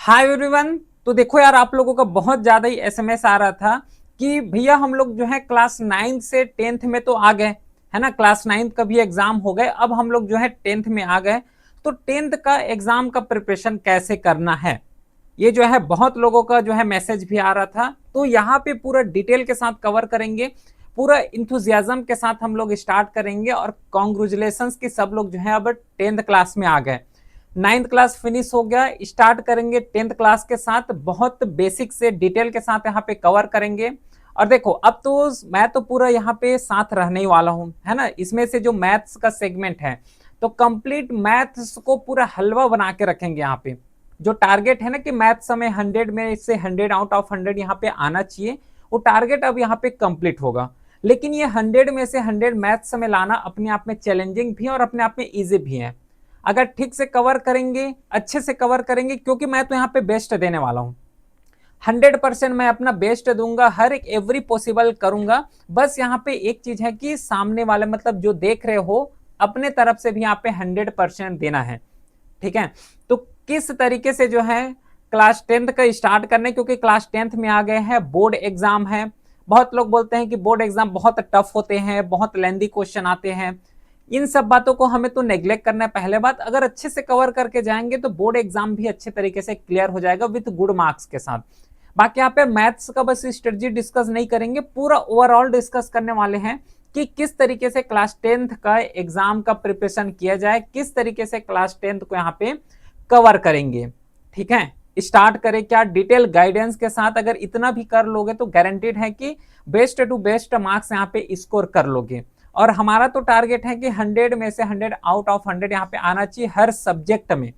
Hi everyone. तो देखो यार, आप लोगों का बहुत ज्यादा ही एसएमएस आ रहा था कि भैया हम लोग जो है क्लास 9 से 10th में तो आ गए, है ना। क्लास 9 का भी एग्जाम हो गए, अब हम लोग जो है 10th में आ गए। तो 10th का एग्जाम का प्रिपरेशन कैसे करना है, ये जो है बहुत लोगों का जो है मैसेज भी आ रहा था। तो यहाँ पे पूरा डिटेल के साथ कवर करेंगे, पूरा इंथुजियाज्म के साथ हम लोग स्टार्ट करेंगे। और कॉन्ग्रेचुलेशन कि सब लोग जो है अब 10th क्लास में आ गए। 9th क्लास फिनिश हो गया, स्टार्ट करेंगे 10th क्लास के साथ। बहुत बेसिक से डिटेल के साथ यहाँ पे कवर करेंगे। और देखो, अब तो मैं तो पूरा यहाँ पे साथ रहने ही वाला हूँ, है ना। इसमें से जो मैथ्स का सेगमेंट है, तो कंप्लीट मैथ्स को पूरा हलवा बना के रखेंगे यहाँ पे। जो टारगेट है ना कि मैथ्स हमें 100 में से 100 आउट ऑफ 100 यहाँ पे आना चाहिए, वो टारगेट अब यहाँ पे कंप्लीट होगा। लेकिन ये 100 में से 100 मैथ्स में लाना अपने आप में चैलेंजिंग भी है और अपने आप में इजी भी है। अगर ठीक से कवर करेंगे, अच्छे से कवर करेंगे, क्योंकि मैं तो यहाँ पे बेस्ट देने वाला हूँ। 100% मैं अपना बेस्ट दूंगा, हर एक एवरी पॉसिबल करूंगा। बस यहाँ पे एक चीज है कि सामने वाले मतलब जो देख रहे हो, अपने तरफ से भी यहाँ पे 100% देना है। ठीक है। तो किस तरीके से जो है क्लास 10th का स्टार्ट करने, क्योंकि क्लास 10th में आ गए हैं, बोर्ड एग्जाम है। बहुत लोग बोलते हैं कि बोर्ड एग्जाम बहुत टफ होते हैं, बहुत लेंदी क्वेश्चन आते हैं। इन सब बातों को हमें तो नेग्लेक्ट करना है। पहले बात, अगर अच्छे से कवर करके जाएंगे तो बोर्ड एग्जाम भी अच्छे तरीके से क्लियर हो जाएगा विद गुड मार्क्स के साथ। बाकी यहाँ पे मैथ्स का बस स्ट्रेटजी डिस्कस नहीं करेंगे, पूरा ओवरऑल डिस्कस करने वाले हैं कि किस तरीके से क्लास 10th का एग्जाम का प्रिपरेशन किया जाए, किस तरीके से क्लास 10th को यहाँ पे कवर करेंगे। ठीक है। स्टार्ट करें क्या, डिटेल गाइडेंस के साथ। अगर इतना भी कर लोगे तो गारंटीड है कि बेस्ट टू बेस्ट मार्क्स यहाँ पे स्कोर कर लोगे। और हमारा तो टारगेट है कि 100 में से 100 आउट ऑफ 100 यहाँ पे आना चाहिए हर सब्जेक्ट में।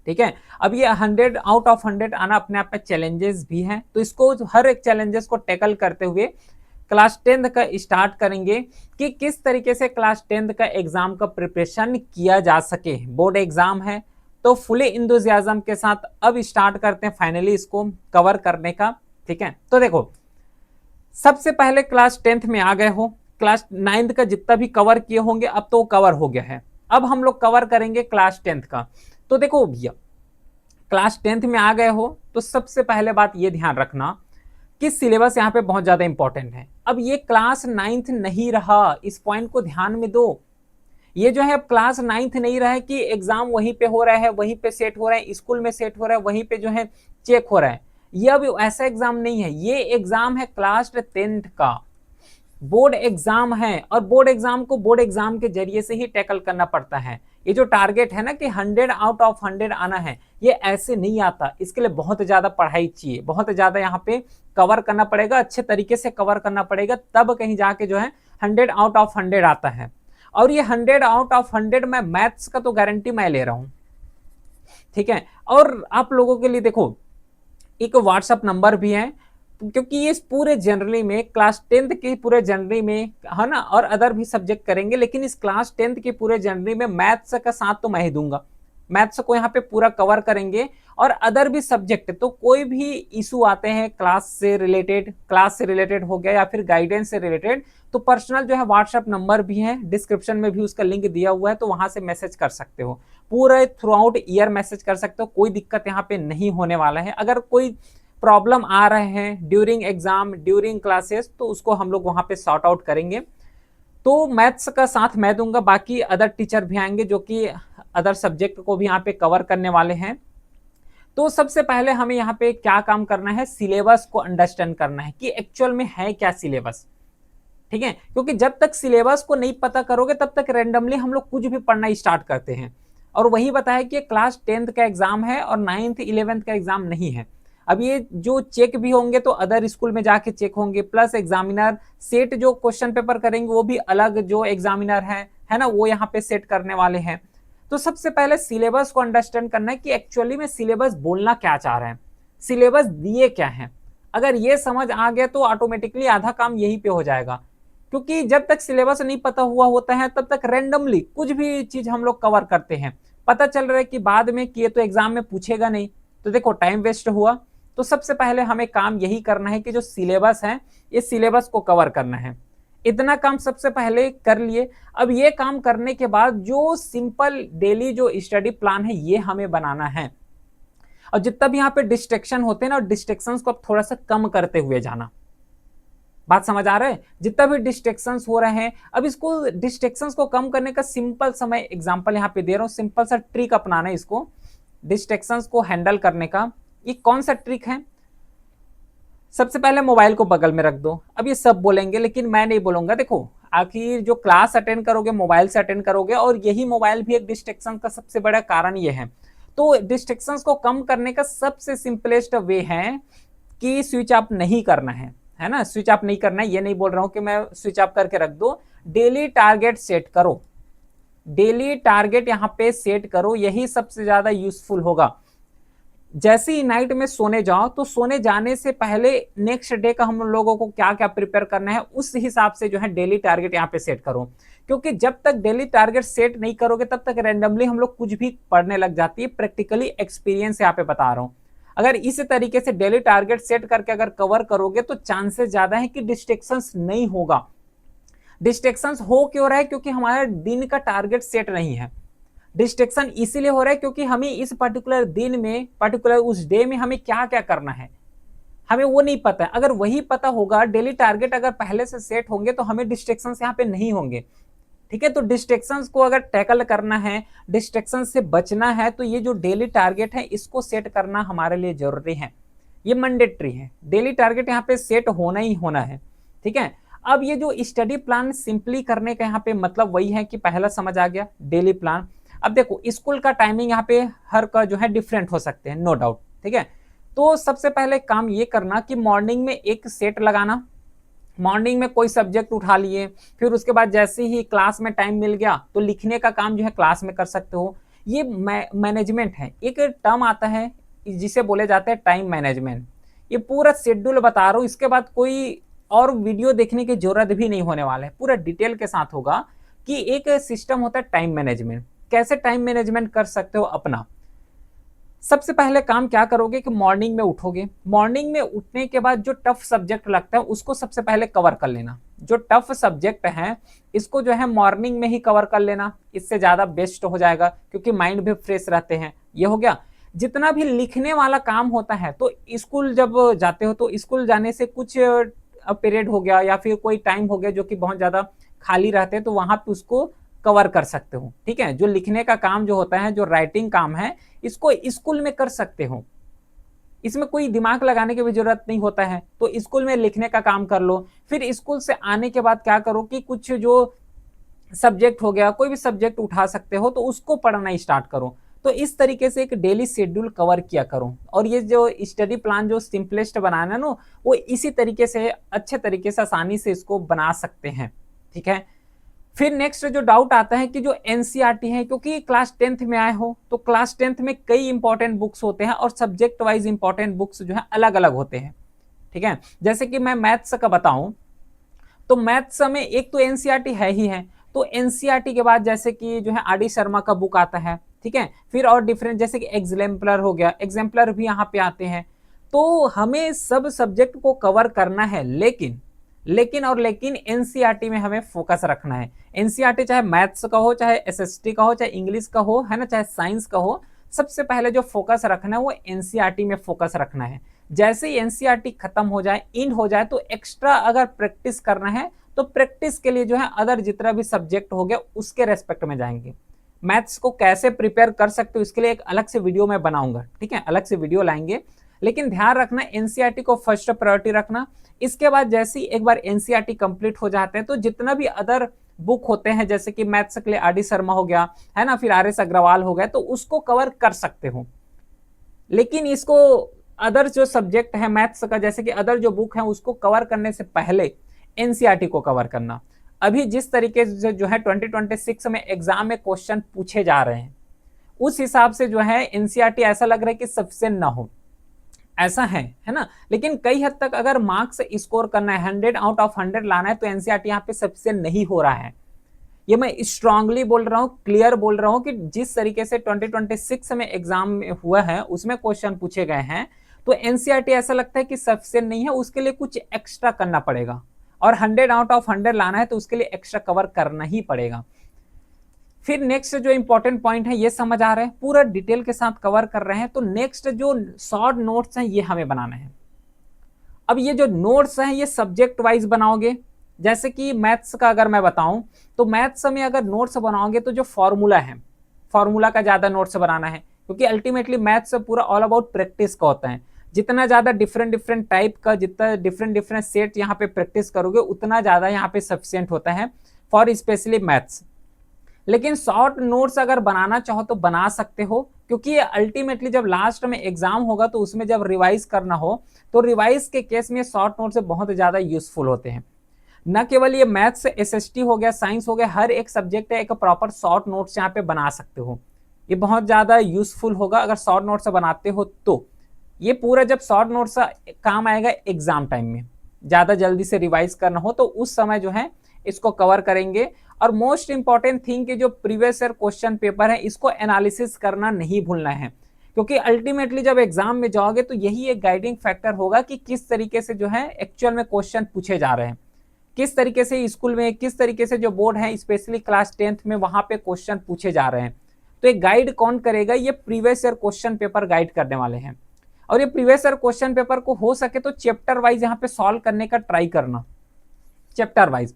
ठीक है। अब ये 100 आउट ऑफ 100 आना अपने आप में चैलेंजेस भी हैं, तो इसको हर एक चैलेंजेस को टैकल करते हुए क्लास 10th का स्टार्ट करेंगे कि किस तरीके से क्लास 10th का एग्जाम का प्रिपरेशन किया जा सके। बोर्ड एग्जाम है, तो फुली इंथुसियाज्म के साथ अब स्टार्ट करते हैं फाइनली इसको कवर करने का। ठीक है। तो देखो, सबसे पहले क्लास 10th में आ गए हो, क्लास 9th का जितना भी कवर किए होंगे अब तो कवर हो गया है। अब हम लोग कवर करेंगे क्लास 10th का। तो देखो भैया, क्लास 10th में आ गए हो तो सबसे पहले बात ये ध्यान रखना कि सिलेबस यहाँ पे बहुत ज्यादा इंपॉर्टेंट है। अब ये क्लास 9th नहीं रहा, इस पॉइंट को ध्यान में दो। ये जो है अब क्लास 9th नहीं रहा है कि एग्जाम वहीं पे हो रहा है, वहीं पे सेट हो रहा है, स्कूल में सेट हो रहा है, वहीं पे जो है चेक हो रहा है। ये अब ऐसा एग्जाम नहीं है, ये एग्जाम है क्लास 10th का, बोर्ड एग्जाम है। और बोर्ड एग्जाम को बोर्ड एग्जाम के जरिए से ही टैकल करना पड़ता है। ये जो टारगेट है ना कि 100 आउट ऑफ 100 आना है, ये ऐसे नहीं आता। इसके लिए बहुत ज्यादा पढ़ाई चाहिए, बहुत ज्यादा यहाँ पे कवर करना पड़ेगा, अच्छे तरीके से कवर करना पड़ेगा, तब कहीं जाके जो है 100 आउट ऑफ 100 आता है। और ये 100 आउट ऑफ 100 में मैथ्स का तो गारंटी मैं ले रहा हूं। ठीक है। और आप लोगों के लिए देखो, एक व्हाट्सएप नंबर भी है, क्योंकि ये पूरे जनरली में क्लास 10th के पूरे जनरली में है ना, और अदर भी सब्जेक्ट करेंगे, लेकिन इस क्लास 10th के पूरे जनरली में मैथ्स का साथ तो मैं ही दूंगा। मैथ्स को यहाँ पे पूरा कवर करेंगे। और अदर भी सब्जेक्ट, तो कोई भी इशू आते हैं क्लास से रिलेटेड हो गया या फिर गाइडेंस से रिलेटेड, तो पर्सनल जो है व्हाट्सएप नंबर भी है, डिस्क्रिप्शन में भी उसका लिंक दिया हुआ है, तो वहां से मैसेज कर सकते हो। पूरे थ्रू आउट ईयर मैसेज कर सकते हो, कोई दिक्कत यहाँ पे नहीं होने वाला है। अगर कोई प्रॉब्लम आ रहे हैं ड्यूरिंग एग्जाम, ड्यूरिंग क्लासेस, तो उसको हम लोग वहां पे सॉर्ट आउट करेंगे। तो मैथ्स का साथ मैं दूंगा, बाकी अदर टीचर भी आएंगे जो कि अदर सब्जेक्ट को भी यहाँ पे कवर करने वाले हैं। तो सबसे पहले हमें यहाँ पे क्या काम करना है, सिलेबस को अंडरस्टैंड करना है कि एक्चुअल में है क्या सिलेबस। ठीक है। क्योंकि जब तक सिलेबस को नहीं पता करोगे तब तक रैंडमली हम लोग कुछ भी पढ़ना स्टार्ट करते हैं। और वही बताया कि क्लास 10th का एग्जाम है और 9th 11th का एग्जाम नहीं है। अब ये जो चेक भी होंगे तो अदर स्कूल में जाके चेक होंगे, प्लस एग्जामिनर सेट जो क्वेश्चन पेपर करेंगे वो भी अलग जो एग्जामिनर है ना, वो यहाँ पे सेट करने वाले हैं। तो सबसे पहले सिलेबस को अंडरस्टैंड करना है कि एक्चुअली में सिलेबस बोलना क्या चाह रहे हैं, सिलेबस दिए क्या है। अगर ये समझ आ गया तो ऑटोमेटिकली आधा काम यहीं पे हो जाएगा। क्योंकि जब तक सिलेबस नहीं पता हुआ होता है तब तक रैंडमली कुछ भी चीज हम लोग कवर करते हैं, पता चल रहा है कि बाद में कि ये तो एग्जाम में पूछेगा नहीं, तो देखो टाइम वेस्ट हुआ। तो सबसे पहले हमें काम यही करना है कि जो सिलेबस है, इस सिलेबस को कवर करना है। इतना काम सबसे पहले कर लिए। अब ये काम करने के बाद जो सिंपल डेली जो स्टडी प्लान है ये हमें बनाना है। और जितना भी यहाँ पे डिस्ट्रैक्शन होते हैं ना, डिस्ट्रैक्शंस को आप थोड़ा सा कम करते हुए जाना। बात समझ आ रहा है? जितना भी डिस्ट्रैक्शंस हो रहे हैं, अब इसको डिस्ट्रैक्शंस को कम करने का सिंपल सा मैं एग्जांपल यहाँ पे दे रहा हूँ, सिंपल सा ट्रिक अपनाना है इसको डिस्ट्रैक्शंस को हैंडल करने का। ये कौन सा ट्रिक है? सबसे पहले मोबाइल को बगल में रख दो। अब ये सब बोलेंगे लेकिन मैं नहीं बोलूंगा। देखो, आखिर जो क्लास अटेंड करोगे मोबाइल से अटेंड करोगे, और यही मोबाइल भी एक डिस्ट्रैक्शन का सबसे बड़ा कारण ये है। तो डिस्ट्रैक्शंस को कम करने का सबसे सिंपलेस्ट वे है कि स्विच ऑफ नहीं करना है ना। स्विच ऑफ नहीं करना है, ये नहीं बोल रहा हूं कि मैं स्विच ऑफ करके रख दो। डेली टारगेट सेट करो, डेली टारगेट यहां पे सेट करो, यही सबसे ज्यादा यूजफुल होगा। जैसे ही नाइट में सोने जाओ तो सोने जाने से पहले नेक्स्ट डे का हम लोगों को क्या क्या प्रिपेयर करना है उस हिसाब से जो है डेली टारगेट यहाँ पे सेट करो। क्योंकि जब तक डेली टारगेट सेट नहीं करोगे तब तक रैंडमली हम लोग कुछ भी पढ़ने लग जाती है। प्रैक्टिकली एक्सपीरियंस यहाँ पे बता रहा हूँ। अगर इस तरीके से डेली टारगेट सेट करके अगर कवर करोगे तो चांसेस ज्यादा है कि डिस्ट्रैक्शंस नहीं होगा। डिस्ट्रैक्शंस हो क्यों रहा है? क्योंकि हमारा दिन का टारगेट सेट नहीं है। डिस्ट्रैक्शन इसीलिए हो रहा है क्योंकि हमें इस पर्टिकुलर दिन में, पर्टिकुलर उस डे में हमें क्या क्या करना है हमें वो नहीं पता है। अगर वही पता होगा, डेली टारगेट अगर पहले से सेट होंगे तो हमें डिस्ट्रैक्शंस यहाँ पे नहीं होंगे। ठीक है, तो डिस्ट्रैक्शंस को अगर टैकल करना है, डिस्ट्रैक्शन से बचना है, तो ये जो डेली टारगेट है इसको सेट करना हमारे लिए जरूरी है। ये मैंडेटरी है, डेली टारगेट यहाँ पे सेट होना ही होना है। ठीक है, अब ये जो स्टडी प्लान सिंपली करने का यहाँ पे मतलब वही है कि पहला समझ आ गया डेली प्लान। अब देखो, स्कूल का टाइमिंग यहाँ पे हर का जो है डिफरेंट हो सकते हैं, नो डाउट। ठीक है, तो सबसे पहले काम ये करना कि मॉर्निंग में एक सेट लगाना। मॉर्निंग में कोई सब्जेक्ट उठा लिए, फिर उसके बाद जैसे ही क्लास में टाइम मिल गया तो लिखने का काम जो है क्लास में कर सकते हो। ये मैनेजमेंट है। एक टर्म आता है जिसे बोले जाते हैं टाइम मैनेजमेंट। ये पूरा शेड्यूल बता रहा हूँ, इसके बाद कोई और वीडियो देखने की जरूरत भी नहीं होने वाला है, पूरा डिटेल के साथ होगा कि एक सिस्टम होता है टाइम मैनेजमेंट। कैसे टाइम मैनेजमेंट कर सकते हो अपना? सबसे पहले काम क्या करोगे कि मॉर्निंग में उठोगे। मॉर्निंग में उठने के बाद जो टफ सब्जेक्ट लगता है उसको सबसे पहले कवर कर लेना। जो टफ सब्जेक्ट है इसको जो है मॉर्निंग में ही कवर कर लेना, इससे ज्यादा बेस्ट हो जाएगा क्योंकि माइंड भी फ्रेश रहते हैं। ये हो गया। जितना भी लिखने वाला काम होता है, तो स्कूल जब जाते हो तो स्कूल जाने से कुछ पीरियड हो गया या फिर कोई टाइम हो गया जो कि बहुत ज्यादा खाली रहते हैं, तो वहां पे उसको कवर कर सकते हो। ठीक है, जो लिखने का काम जो होता है, जो राइटिंग काम है, इसको स्कूल में कर सकते हो। इसमें कोई दिमाग लगाने की भी जरूरत नहीं होता है, तो स्कूल में लिखने का काम कर लो। फिर स्कूल से आने के बाद क्या करो कि कुछ जो सब्जेक्ट हो गया, कोई भी सब्जेक्ट उठा सकते हो तो उसको पढ़ना स्टार्ट करो। तो इस तरीके से एक डेली शेड्यूल कवर किया करो। और ये जो स्टडी प्लान जो सिंपलेस्ट बनाना है ना, वो इसी तरीके से अच्छे तरीके से आसानी से इसको बना सकते हैं। ठीक है, फिर नेक्स्ट जो डाउट आता है कि जो एनसीईआरटी है, क्योंकि क्लास 10th में आए हो तो क्लास 10th में कई इंपॉर्टेंट बुक्स होते हैं और सब्जेक्ट वाइज इंपॉर्टेंट बुक्स जो है अलग अलग होते हैं। ठीक है, जैसे कि मैं मैथ्स का बताऊं तो मैथ्स में एक तो एनसीईआरटी है ही है। तो एनसीईआरटी के बाद जैसे कि जो है आर डी शर्मा का बुक आता है। ठीक है, फिर और डिफरेंट जैसे कि एग्जाम्पलर हो गया, एग्जाम्पलर भी यहाँ पे आते हैं। तो हमें सब सब्जेक्ट को कवर करना है, लेकिन एनसीईआरटी में हमें फोकस रखना है। एनसीईआरटी चाहे मैथ्स का हो, चाहे एसएसटी का हो, चाहे इंग्लिश का हो, है ना, चाहे साइंस का हो, सबसे पहले जो फोकस रखना है वो एनसीईआरटी में फोकस रखना है। जैसे ही एनसीईआरटी खत्म हो जाए, इन हो जाए, तो एक्स्ट्रा अगर प्रैक्टिस करना है तो प्रैक्टिस के लिए जो है अदर जितना भी सब्जेक्ट हो गया उसके रेस्पेक्ट में जाएंगे। मैथ्स को कैसे प्रिपेयर कर सकते हो इसके लिए एक अलग से वीडियो मैं बनाऊंगा। ठीक है, अलग से वीडियो लाएंगे, लेकिन ध्यान रखना एनसीईआरटी को फर्स्ट प्रायोरिटी रखना। इसके बाद जैसे ही एक बार एनसीईआरटी कंप्लीट हो जाते हैं तो जितना भी अदर बुक होते हैं, जैसे कि मैथ्स के लिए आर डी शर्मा हो गया, है ना, फिर आर एस अग्रवाल हो गया, तो उसको कवर कर सकते हो। लेकिन इसको अदर जो सब्जेक्ट है मैथ्स का, जैसे कि अदर जो बुक है उसको कवर करने से पहले एनसीईआरटी को कवर करना। अभी जिस तरीके से जो है 2026 में एग्जाम में क्वेश्चन पूछे जा रहे हैं, उस हिसाब से जो है एनसीईआरटी ऐसा लग रहा है कि सफिशिएंट ना हो, ऐसा है ना। लेकिन कई हद तक अगर मार्क्स स्कोर करना है, 100 आउट ऑफ 100 लाना है, तो एनसीईआरटी यहाँ पे सफिशिएंट नहीं हो रहा है। ये मैं स्ट्रांगली बोल रहा हूँ, क्लियर बोल रहा हूँ कि जिस तरीके से 2026 में एग्जाम में हुआ है उसमें क्वेश्चन पूछे गए हैं, तो एनसीईआरटी ऐसा लगता है कि सफिशिएंट नहीं है, उसके लिए कुछ एक्स्ट्रा करना पड़ेगा। और 100 आउट ऑफ 100 लाना है तो उसके लिए एक्स्ट्रा कवर करना ही पड़ेगा। फिर नेक्स्ट जो इंपॉर्टेंट पॉइंट है ये समझ आ रहा है, पूरा डिटेल के साथ कवर कर रहे हैं। तो नेक्स्ट जो शॉर्ट नोट्स हैं ये हमें बनाना है। अब ये जो नोट्स हैं ये सब्जेक्ट वाइज बनाओगे। जैसे कि मैथ्स का अगर मैं बताऊं तो मैथ्स में अगर नोट्स बनाओगे तो जो फॉर्मूला है, फॉर्मूला का ज्यादा नोट्स बनाना है, क्योंकि अल्टीमेटली मैथ्स पूरा ऑल अबाउट प्रैक्टिस का होता है। जितना ज्यादा डिफरेंट डिफरेंट टाइप का, जितना डिफरेंट डिफरेंट सेट यहाँ पे प्रैक्टिस करोगे उतना ज्यादा यहाँ पे सफिशियंट होता है फॉर स्पेशली मैथ्स। लेकिन शॉर्ट नोट्स अगर बनाना चाहो तो बना सकते हो, क्योंकि अल्टीमेटली जब लास्ट में एग्जाम होगा तो उसमें जब रिवाइज करना हो तो रिवाइज के केस में शॉर्ट नोट्स बहुत ज्यादा यूजफुल होते हैं। न केवल ये मैथ्स, एसएसटी हो गया, साइंस हो गया, हर एक सब्जेक्ट है एक प्रॉपर शॉर्ट नोट्स यहाँ पे बना सकते हो। ये बहुत ज्यादा यूजफुल होगा अगर शॉर्ट नोट्स बनाते हो तो। ये पूरा जब शॉर्ट नोट्स काम आएगा एग्जाम टाइम में, ज्यादा जल्दी से रिवाइज करना हो तो उस समय जो है इसको कवर करेंगे। और मोस्ट इंपॉर्टेंट थिंग कि जो प्रीवियस ईयर क्वेश्चन पेपर है इसको एनालिसिस करना नहीं भूलना है, क्योंकि अल्टीमेटली जब एग्जाम में जाओगे तो यही एक गाइडिंग फैक्टर होगा कि किस तरीके से जो है एक्चुअल में क्वेश्चन पूछे जा रहे हैं, किस तरीके से स्कूल में, किस तरीके से जो बोर्ड है स्पेशली क्लास 10th में वहां पे क्वेश्चन पूछे जा रहे हैं। तो एक गाइड कौन करेगा? ये previous year question paper guide करने वाले हैं। और ये प्रीवियस ईयर क्वेश्चन पेपर को हो सके तो चैप्टर वाइज यहाँ पे सॉल्व करने का ट्राई करना, चैप्टर वाइज।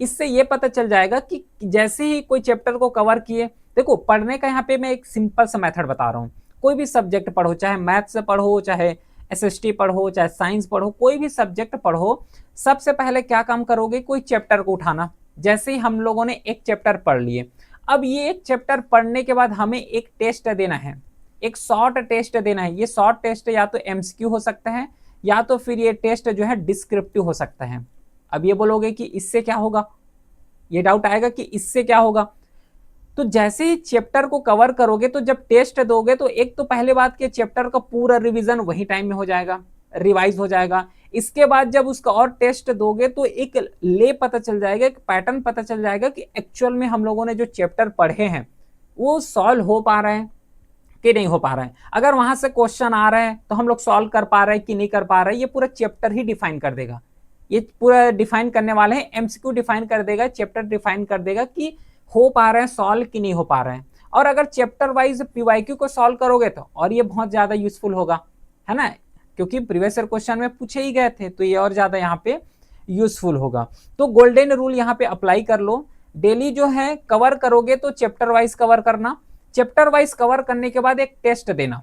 इससे ये पता चल जाएगा कि जैसे ही कोई चैप्टर को कवर किए, देखो पढ़ने का यहाँ पे मैं एक सिंपल सा मेथड बता रहा हूँ। कोई भी सब्जेक्ट पढ़ो, चाहे मैथ्स पढ़ो, चाहे एसएसटी पढ़ो, चाहे साइंस पढ़ो, कोई भी सब्जेक्ट पढ़ो, सबसे पहले क्या काम करोगे? कोई चैप्टर को उठाना। जैसे ही हम लोगों ने एक चैप्टर पढ़ लिए, अब ये एक चैप्टर पढ़ने के बाद हमें एक टेस्ट देना है, एक शॉर्ट टेस्ट देना है। ये शॉर्ट टेस्ट या तो एमसीक्यू हो सकता है या तो फिर ये टेस्ट जो है डिस्क्रिप्टिव हो सकता है। अब ये बोलोगे कि इससे क्या होगा, ये डाउट आएगा कि इससे क्या होगा। तो जैसे ही चैप्टर को कवर करोगे तो जब टेस्ट दोगे तो एक तो पहले बात कि चैप्टर का पूरा रिवीजन वही टाइम में हो जाएगा, रिवाइज हो जाएगा। इसके बाद जब उसका और टेस्ट दोगे तो एक ले पता चल जाएगा, एक पैटर्न पता चल जाएगा कि एक्चुअल में हम लोगों ने जो चैप्टर पढ़े हैं वो सॉल्व हो पा रहे हैं कि नहीं हो पा रहा है। अगर वहां से क्वेश्चन आ रहा है तो हम लोग सॉल्व कर पा रहे हैं कि नहीं कर पा रहे हैं, ये पूरा चैप्टर ही डिफाइन कर देगा। ये पूरा डिफाइन करने वाले हैं, एमसीक्यू डिफाइन कर देगा, चैप्टर डिफाइन कर देगा कि हो पा रहे हैं सॉल्व कि नहीं हो पा रहे हैं। और अगर चैप्टर वाइज पीवाईक्यू को सॉल्व करोगे तो और ये बहुत ज्यादा यूजफुल होगा, है ना, क्योंकि प्रीवियस ईयर क्वेश्चन में पूछे ही गए थे, तो ये और ज्यादा यहाँ पे यूजफुल होगा। तो गोल्डन रूल यहाँ पे अप्लाई कर लो। डेली जो है कवर करोगे तो चैप्टर वाइज कवर करना, चैप्टर वाइज कवर करने के बाद एक टेस्ट देना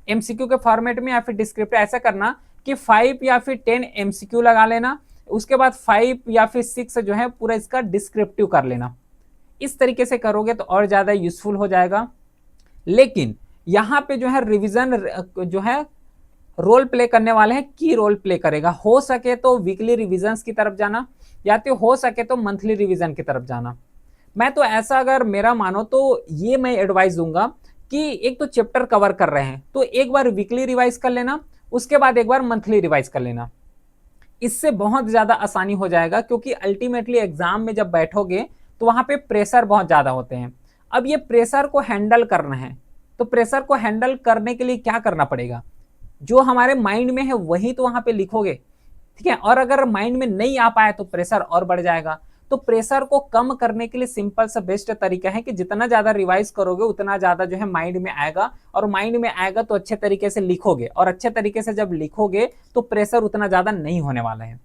एमसीक्यू के फॉर्मेट में या फिर डिस्क्रिप्टिव। ऐसा करना कि 5 या फिर 10 एमसीक्यू लगा लेना, उसके बाद 5 या फिर 6 जो है पूरा इसका डिस्क्रिप्टिव कर लेना। इस तरीके से करोगे तो और ज्यादा यूजफुल हो जाएगा। लेकिन यहाँ पे जो है रिवीजन जो है रोल प्ले करने वाले हैं, की रोल प्ले करेगा। हो सके तो वीकली रिविजन्स की तरफ जाना या तो हो सके तो मंथली रिवीजन की तरफ जाना। मैं तो ऐसा अगर मेरा मानो तो ये मैं एडवाइस दूंगा कि एक तो चैप्टर कवर कर रहे हैं तो एक बार वीकली रिवाइज कर लेना, उसके बाद एक बार मंथली रिवाइज कर लेना। इससे बहुत ज्यादा आसानी हो जाएगा, क्योंकि अल्टीमेटली एग्जाम में जब बैठोगे तो वहां पे प्रेशर बहुत ज्यादा होते हैं। अब ये प्रेशर को हैंडल करना है, तो प्रेशर को हैंडल करने के लिए क्या करना पड़ेगा? जो हमारे माइंड में है वही तो वहां पे लिखोगे, ठीक है। और अगर माइंड में नहीं आ पाए तो प्रेशर और बढ़ जाएगा। तो प्रेशर को कम करने के लिए सिंपल सा बेस्ट तरीका है कि जितना ज्यादा रिवाइज करोगे उतना ज्यादा जो है माइंड में आएगा, और माइंड में आएगा तो अच्छे तरीके से लिखोगे, और अच्छे तरीके से जब लिखोगे तो प्रेशर उतना ज्यादा नहीं होने वाला है।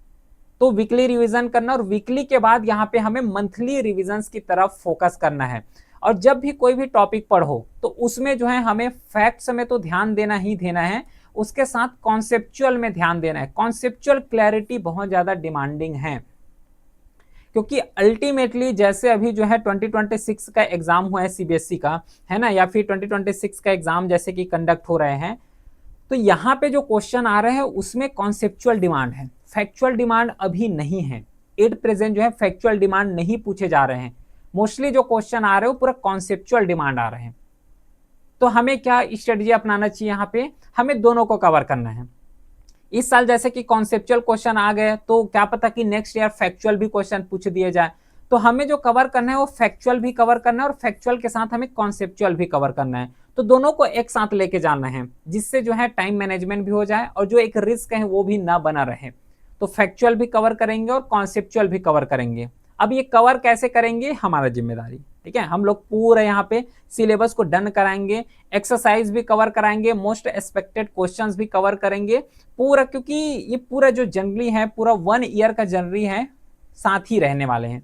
तो वीकली रिवीजन करना, और वीकली के बाद यहाँ पे हमें मंथली रिविजन्स की तरफ फोकस करना है। और जब भी कोई भी टॉपिक पढ़ो तो उसमें जो है हमें फैक्ट्स में तो ध्यान देना ही देना है, उसके साथ कॉन्सेप्चुअल में ध्यान देना है। कॉन्सेप्चुअल क्लैरिटी बहुत ज्यादा डिमांडिंग है, क्योंकि अल्टीमेटली जैसे अभी जो है 2026 का एग्जाम हुआ है सीबीएसई का, है ना, या फिर 2026 का एग्जाम जैसे कि कंडक्ट हो रहे हैं, तो यहाँ पे जो क्वेश्चन आ रहे हैं उसमें कॉन्सेप्चुअल डिमांड है, फैक्चुअल डिमांड अभी नहीं है। एट प्रेजेंट जो है फैक्चुअल डिमांड नहीं पूछे जा रहे हैं। मोस्टली जो क्वेश्चन आ रहे हैं वो पूरा कॉन्सेप्चुअल डिमांड आ रहे हैं। तो हमें क्या स्ट्रेटजी अपनाना चाहिए? यहाँ पे हमें दोनों को कवर करना है। इस साल जैसे कि कॉन्सेप्चुअल क्वेश्चन आ गए तो क्या पता कि नेक्स्ट ईयर फैक्चुअल भी क्वेश्चन पूछ दिए जाए। तो हमें जो कवर करना है वो फैक्चुअल भी कवर करना है और फैक्चुअल के साथ हमें कॉन्सेप्चुअल भी कवर करना है। तो दोनों को एक साथ लेके जाना है, जिससे जो है टाइम मैनेजमेंट भी हो जाए और जो एक रिस्क है वो भी ना बना रहे। तो फैक्चुअल भी कवर करेंगे और कॉन्सेप्चुअल भी कवर करेंगे। अब ये कवर कैसे करेंगे, हमारा जिम्मेदारी। ठीक है, हम लोग पूरा यहाँ पे सिलेबस को डन कराएंगे, एक्सरसाइज भी कवर कराएंगे, मोस्ट एक्सपेक्टेड क्वेश्चंस भी कवर करेंगे पूरा, क्योंकि ये पूरा जो जनरली है पूरा 1 ईयर का जनरली है, साथ ही रहने वाले हैं।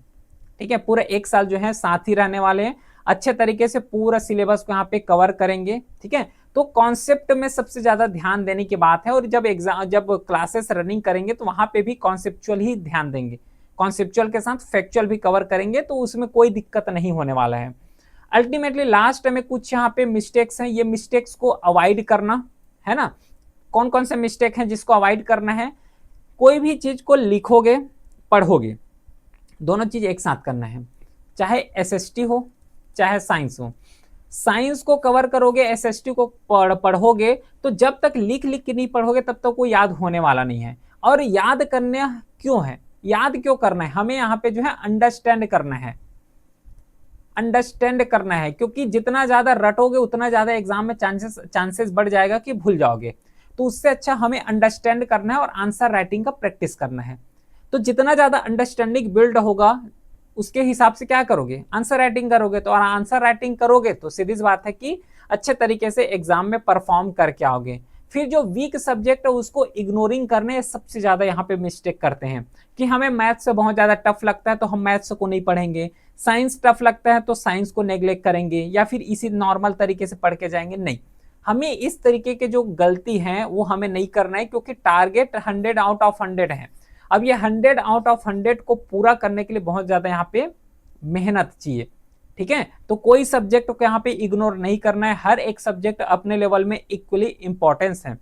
ठीक है, पूरा 1 साल जो है साथ ही रहने वाले हैं, अच्छे तरीके से पूरा सिलेबस को यहाँ पे कवर करेंगे। ठीक है, तो कॉन्सेप्ट में सबसे ज्यादा ध्यान देने की बात है, और जब क्लासेस रनिंग करेंगे तो वहां पे भी कॉन्सेप्चुअल ही ध्यान देंगे, कॉन्सेप्चुअल के साथ फैक्चुअल भी कवर करेंगे, तो उसमें कोई दिक्कत नहीं होने वाला है। अल्टीमेटली लास्ट में कुछ यहाँ पे मिस्टेक्स हैं, ये मिस्टेक्स को अवॉइड करना है ना। कौन कौन से मिस्टेक हैं जिसको अवॉइड करना है? कोई भी चीज को लिखोगे पढ़ोगे, दोनों चीज एक साथ करना है, चाहे एसएसटी हो चाहे साइंस हो। साइंस को कवर करोगे, एसएसटी को पढ़ोगे, तो जब तक लिख लिख के नहीं पढ़ोगे तब तक वो याद होने वाला नहीं है। और याद करना क्यों है, याद क्यों करना है, हमें यहाँ पे जो है अंडरस्टैंड करना है, अंडरस्टैंड करना है, क्योंकि जितना ज्यादा रटोगे उतना ज्यादा एग्जाम में चांसेस बढ़ जाएगा कि भूल जाओगे। तो उससे अच्छा हमें अंडरस्टैंड करना है और आंसर राइटिंग का प्रैक्टिस करना है। तो जितना ज्यादा अंडरस्टैंडिंग बिल्ड होगा उसके हिसाब से क्या करोगे, आंसर राइटिंग करोगे। तो आंसर राइटिंग करोगे तो सीधी सी बात है कि अच्छे तरीके से एग्जाम में परफॉर्म करके आओगे। फिर जो वीक सब्जेक्ट है उसको इग्नोरिंग करने सबसे ज्यादा यहाँ पे मिस्टेक करते हैं, कि हमें मैथ से बहुत ज्यादा टफ लगता है तो हम मैथ्स को नहीं पढ़ेंगे, साइंस टफ लगता है तो साइंस को नेग्लेक्ट करेंगे, या फिर इसी नॉर्मल तरीके से पढ़ के जाएंगे। नहीं, हमें इस तरीके के जो गलती है वो हमें नहीं करना है, क्योंकि टारगेट 100 आउट ऑफ 100 है। अब ये 100 आउट ऑफ 100 को पूरा करने के लिए बहुत ज्यादा यहाँ पे मेहनत चाहिए। ठीक है, तो कोई सब्जेक्ट को यहाँ पे इग्नोर नहीं करना है, हर एक सब्जेक्ट अपने लेवल में इक्वली इंपॉर्टेंस है,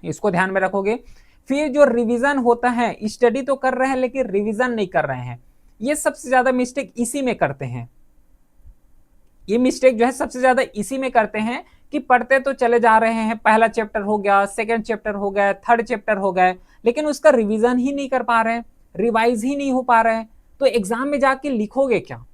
इसको ध्यान में रखोगे। फिर जो रिवीजन होता है, स्टडी तो कर रहे हैं लेकिन रिवीजन नहीं कर रहे हैं, ये सबसे ज्यादा मिस्टेक इसी में करते हैं। ये मिस्टेक जो है सबसे ज्यादा इसी में करते हैं कि पढ़ते तो चले जा रहे हैं, पहला चैप्टर हो गया, सेकंड चैप्टर हो गया, थर्ड चैप्टर हो गए, लेकिन उसका रिवीजन ही नहीं कर पा रहे हैं, रिवाइज ही नहीं हो पा रहे हैं। तो एग्जाम में जाके लिखोगे क्या,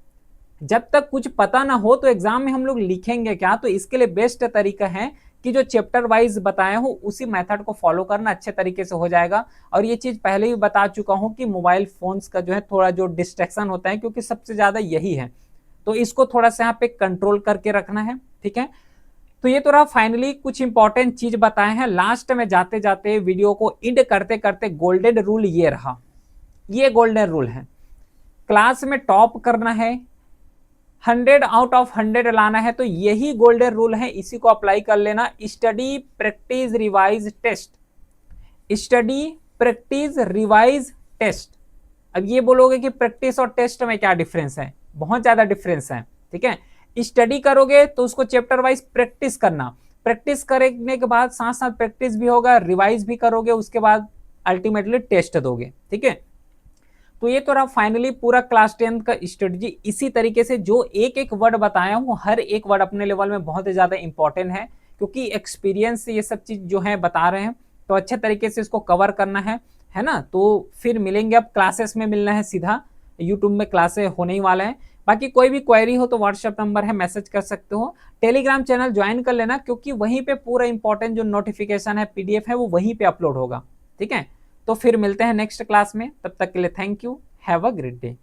जब तक कुछ पता ना हो तो एग्जाम में हम लोग लिखेंगे क्या। तो इसके लिए बेस्ट तरीका है कि जो चैप्टर वाइज बताया हो उसी मेथड को फॉलो करना, अच्छे तरीके से हो जाएगा। और ये चीज पहले ही बता चुका हूं कि मोबाइल फोन्स का जो है थोड़ा जो डिस्ट्रैक्शन होता है, क्योंकि सबसे ज्यादा यही है, तो इसको थोड़ा सा यहाँ पे कंट्रोल करके रखना है। ठीक है, तो ये तो रहा फाइनली कुछ इंपॉर्टेंट चीज बताए हैं। लास्ट में जाते जाते वीडियो को इंड करते करते गोल्डन रूल ये रहा, ये गोल्डन रूल है, क्लास में टॉप करना है, 100 आउट ऑफ 100 लाना है, तो यही गोल्डन रूल है, इसी को अप्लाई कर लेना। Study practice revise test, study practice revise test. अब ये बोलोगे कि प्रैक्टिस और टेस्ट में क्या डिफरेंस है, बहुत ज्यादा डिफरेंस है। ठीक है, स्टडी करोगे तो उसको चैप्टर वाइज प्रैक्टिस करना, प्रैक्टिस करने के बाद साथ साथ प्रैक्टिस भी होगा, रिवाइज भी करोगे, उसके बाद अल्टीमेटली टेस्ट दोगे। ठीक है, तो ये तो रहा फाइनली पूरा क्लास 10 का स्ट्रेटजी। इसी तरीके से जो एक एक वर्ड बताया हूँ, हर एक वर्ड अपने लेवल में बहुत ही ज्यादा इंपॉर्टेंट है, क्योंकि एक्सपीरियंस से ये सब चीज जो है बता रहे हैं, तो अच्छे तरीके से इसको कवर करना है ना। तो फिर मिलेंगे, अब क्लासेस में मिलना है, सीधा यूट्यूब में क्लासेस होने ही वाला है। बाकी कोई भी क्वेरी हो तो व्हाट्सएप नंबर है, मैसेज कर सकते हो। टेलीग्राम चैनल ज्वाइन कर लेना, क्योंकि वहीं पे पूरा इंपॉर्टेंट जो नोटिफिकेशन है, पीडीएफ है, वो वहीं पे अपलोड होगा। ठीक है, तो फिर मिलते हैं नेक्स्ट क्लास में, तब तक के लिए thank you, have a great day.